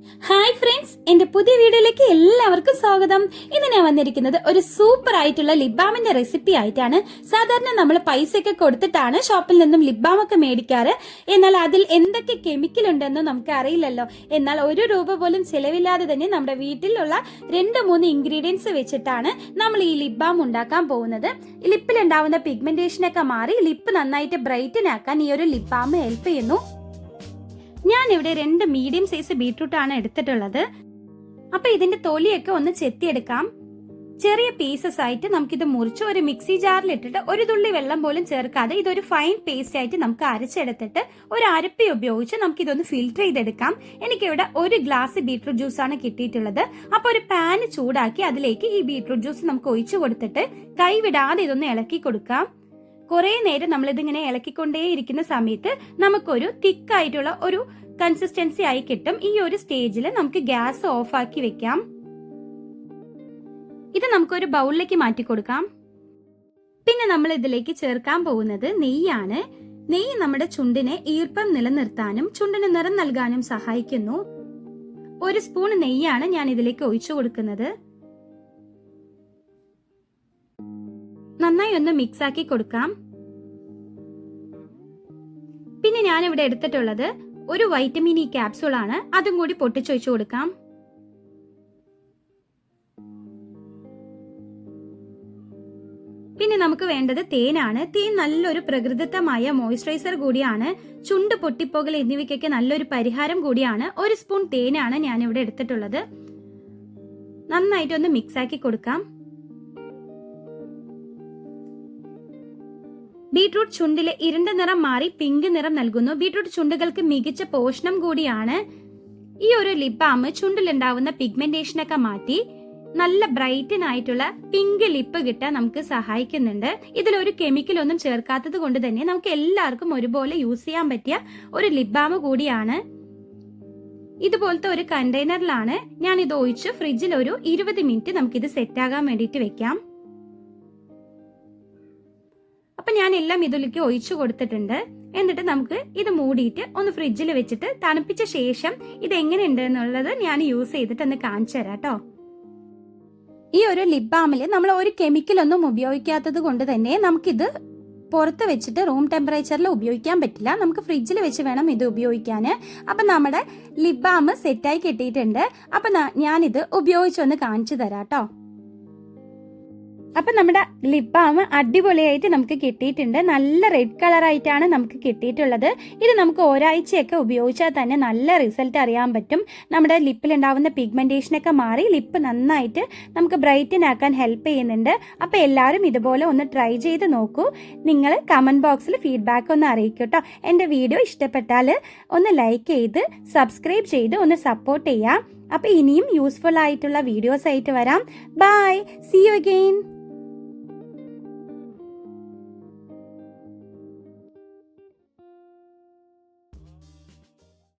Hi friends, എന്റെ പുതിയ വീഡിയോയിലേക്ക് എല്ലാവർക്കും സ്വാഗതം. ഇന്ന് ഞാൻ വന്നിരിക്കുന്നത് ഒരു സൂപ്പർ ആയിട്ടുള്ള ലിപ് ബാമിന്റെ റെസിപ്പി ആയിട്ടാണ്. സാധാരണ നമ്മൾ പൈസയൊക്കെ കൊടുത്തിട്ടാണ് ഷോപ്പിൽ നിന്നും ലിപ് ബാം ഒക്കെ മേടിക്കാറ്. എന്നാൽ അതിൽ എന്തൊക്കെ കെമിക്കൽ ഉണ്ടെന്ന് നമുക്ക് അറിയില്ലല്ലോ. എന്നാൽ ₹1 പോലും ചിലവില്ലാതെ തന്നെ നമ്മുടെ വീട്ടിലുള്ള 2-3 ഇൻഗ്രീഡിയൻസ് വെച്ചിട്ടാണ് നമ്മൾ ഈ ലിപ് ബാം ഉണ്ടാക്കാൻ പോകുന്നത്. ലിപ്പിൽ ഉണ്ടാവുന്ന പിഗ്മെന്റേഷനൊക്കെ മാറി ലിപ്പ് നന്നായിട്ട് ബ്രൈറ്റൻ ആക്കാൻ ഈ ഒരു ലിപ് ബാം ഹെൽപ്പ് ചെയ്യുന്നു. ഞാൻ ഇവിടെ 2 മീഡിയം സൈസ് ബീട്രൂട്ട് ആണ് എടുത്തിട്ടുള്ളത്. അപ്പൊ ഇതിന്റെ തൊലിയൊക്കെ ഒന്ന് ചെത്തിയെടുക്കാം. ചെറിയ പീസസ് ആയിട്ട് നമുക്കിത് മുറിച്ച് ഒരു മിക്സി ജാറിൽ ഇട്ടിട്ട് ഒരു തുള്ളി വെള്ളം പോലും ചേർക്കാതെ ഇതൊരു ഫൈൻ പേസ്റ്റ് ആയിട്ട് നമുക്ക് അരച്ചെടുത്തിട്ട് ഒരു അരപ്പി ഉപയോഗിച്ച് നമുക്ക് ഇതൊന്ന് ഫിൽറ്റർ ചെയ്തെടുക്കാം. എനിക്കിവിടെ 1 ഗ്ലാസ് ബീട്രൂട്ട് ജ്യൂസ് ആണ് കിട്ടിയിട്ടുള്ളത്. അപ്പൊ ഒരു പാന് ചൂടാക്കി അതിലേക്ക് ഈ ബീട്രൂട്ട് ജ്യൂസ് നമുക്ക് ഒഴിച്ചു കൊടുത്തിട്ട് കൈവിടാതെ ഇതൊന്ന് ഇളക്കി കൊടുക്കാം. കുറെ നേരം നമ്മളിതിങ്ങനെ ഇളക്കിക്കൊണ്ടേയിരിക്കുന്ന സമയത്ത് നമുക്കൊരു തിക്കായിട്ടുള്ള ഒരു കൺസിസ്റ്റൻസി ആയി കിട്ടും. ഈ ഒരു സ്റ്റേജിൽ നമുക്ക് ഗ്യാസ് ഓഫ് ആക്കി വെക്കാം. ഇത് നമുക്കൊരു ബൗളിലേക്ക് മാറ്റി കൊടുക്കാം. പിന്നെ നമ്മൾ ഇതിലേക്ക് ചേർക്കാൻ പോകുന്നത് നെയ്യാണ്. നെയ്യ് നമ്മുടെ ചുണ്ടിനെ ഈർപ്പം നിലനിർത്താനും ചുണ്ടിന് നിറം നൽകാനും സഹായിക്കുന്നു. 1 സ്പൂൺ നെയ്യാണ് ഞാൻ ഇതിലേക്ക് ഒഴിച്ചു കൊടുക്കുന്നത്. നന്നായി ഒന്ന് മിക്സ് ആക്കി കൊടുക്കാം. പിന്നെ ഞാൻ ഇവിടെ എടുത്തിട്ടുള്ളത് ഒരു വൈറ്റമിൻ ഇ ക്യാപ്സൂൾ ആണ്. അതും കൂടി പൊട്ടിച്ചൊഴിച്ചു കൊടുക്കാം. പിന്നെ നമുക്ക് വേണ്ടത് തേനാണ്. തേൻ നല്ലൊരു പ്രകൃതിദത്തമായ മോയ്സ്ചറൈസർ കൂടിയാണ്. ചുണ്ട് പൊട്ടിപ്പോകൽ എന്നിവയ്ക്കൊക്കെ നല്ലൊരു പരിഹാരം കൂടിയാണ്. 1 സ്പൂൺ തേനാണ് ഞാൻ ഇവിടെ എടുത്തിട്ടുള്ളത്. നന്നായിട്ടൊന്ന് മിക്സ് ആക്കി കൊടുക്കാം. ബീട്രൂട്ട് ചുണ്ടിലെ ഇരുണ്ട നിറം മാറി പിങ്ക് നിറം നൽകുന്നു. ബീട്രൂട്ട് ചുണ്ടുകൾക്ക് മികച്ച പോഷണം കൂടിയാണ്. ഈ ഒരു ലിപ് ബാം ചുണ്ടിലുണ്ടാവുന്ന പിഗ്മെന്റേഷനൊക്കെ മാറ്റി നല്ല ബ്രൈറ്റൻ ആയിട്ടുള്ള പിങ്ക് ലിപ്പ് കിട്ടാൻ നമുക്ക് സഹായിക്കുന്നുണ്ട്. ഇതിലൊരു കെമിക്കൽ ഒന്നും ചേർക്കാത്തത് കൊണ്ട് തന്നെ നമുക്ക് എല്ലാവർക്കും ഒരുപോലെ യൂസ് ചെയ്യാൻ പറ്റിയ ഒരു ലിപ് ബാം കൂടിയാണ്. ഇതുപോലത്തെ ഒരു കണ്ടെയ്നറിലാണ് ഞാൻ ഇത് ഒഴിച്ച് ഫ്രിഡ്ജിൽ ഒരു 20 മിനിറ്റ് നമുക്കിത് സെറ്റ് ആകാൻ വേണ്ടിയിട്ട് വെക്കാം. അപ്പൊ ഞാൻ എല്ലാം ഇതിലേക്ക് ഒഴിച്ചു കൊടുത്തിട്ടുണ്ട്. എന്നിട്ട് നമുക്ക് ഇത് മൂടിയിട്ട് ഒന്ന് ഫ്രിഡ്ജിൽ വെച്ചിട്ട് തണുപ്പിച്ച ശേഷം ഇത് എങ്ങനെയുണ്ട് എന്നുള്ളത് ഞാൻ യൂസ് ചെയ്തിട്ട് ഒന്ന് കാണിച്ചു തരാം കേട്ടോ. ഈ ഒരു ലിപ് ബാമിൽ നമ്മൾ ഒരു കെമിക്കൽ ഒന്നും ഉപയോഗിക്കാത്തത് കൊണ്ട് തന്നെ നമുക്കിത് പുറത്ത് വെച്ചിട്ട് റൂം ടെമ്പറേച്ചറിൽ ഉപയോഗിക്കാൻ പറ്റില്ല. നമുക്ക് ഫ്രിഡ്ജിൽ വെച്ച് വേണം ഇത് ഉപയോഗിക്കാൻ. അപ്പൊ നമ്മുടെ ലിപ് ബാം സെറ്റായി കിട്ടിയിട്ടുണ്ട്. അപ്പൊ ഞാനിത് ഉപയോഗിച്ചൊന്ന് കാണിച്ചു തരാം കേട്ടോ. അപ്പൊ നമ്മുടെ ലിപ് ബാം അടിപൊളിയായിട്ട് നമുക്ക് കിട്ടിയിട്ടുണ്ട്. നല്ല റെഡ് കളർ ആയിട്ടാണ് നമുക്ക് കിട്ടിയിട്ടുള്ളത്. ഇത് നമുക്ക് ഒരാഴ്ചയൊക്കെ ഉപയോഗിച്ചാൽ തന്നെ നല്ല റിസൾട്ട് അറിയാൻ പറ്റും. നമ്മുടെ ലിപ്പിൽ ഉണ്ടാവുന്ന പിഗ്മെന്റേഷനൊക്കെ മാറി ലിപ്പ് നന്നായിട്ട് നമുക്ക് ബ്രൈറ്റൻ ആക്കാൻ ഹെൽപ്പ് ചെയ്യുന്നുണ്ട്. അപ്പൊ എല്ലാവരും ഇതുപോലെ ഒന്ന് ട്രൈ ചെയ്ത് നോക്കൂ. നിങ്ങൾ കമന്റ് ബോക്സിൽ ഫീഡ്ബാക്ക് ഒന്ന് അറിയിക്കൂ കേട്ടോ. എന്റെ വീഡിയോ ഇഷ്ടപ്പെട്ടാൽ ഒന്ന് ലൈക്ക് ചെയ്ത് സബ്സ്ക്രൈബ് ചെയ്ത് ഒന്ന് സപ്പോർട്ട് ചെയ്യാം. അപ്പൊ ഇനിയും യൂസ്ഫുൾ ആയിട്ടുള്ള വീഡിയോസ് ആയിട്ട് വരാം. Bye, see you again.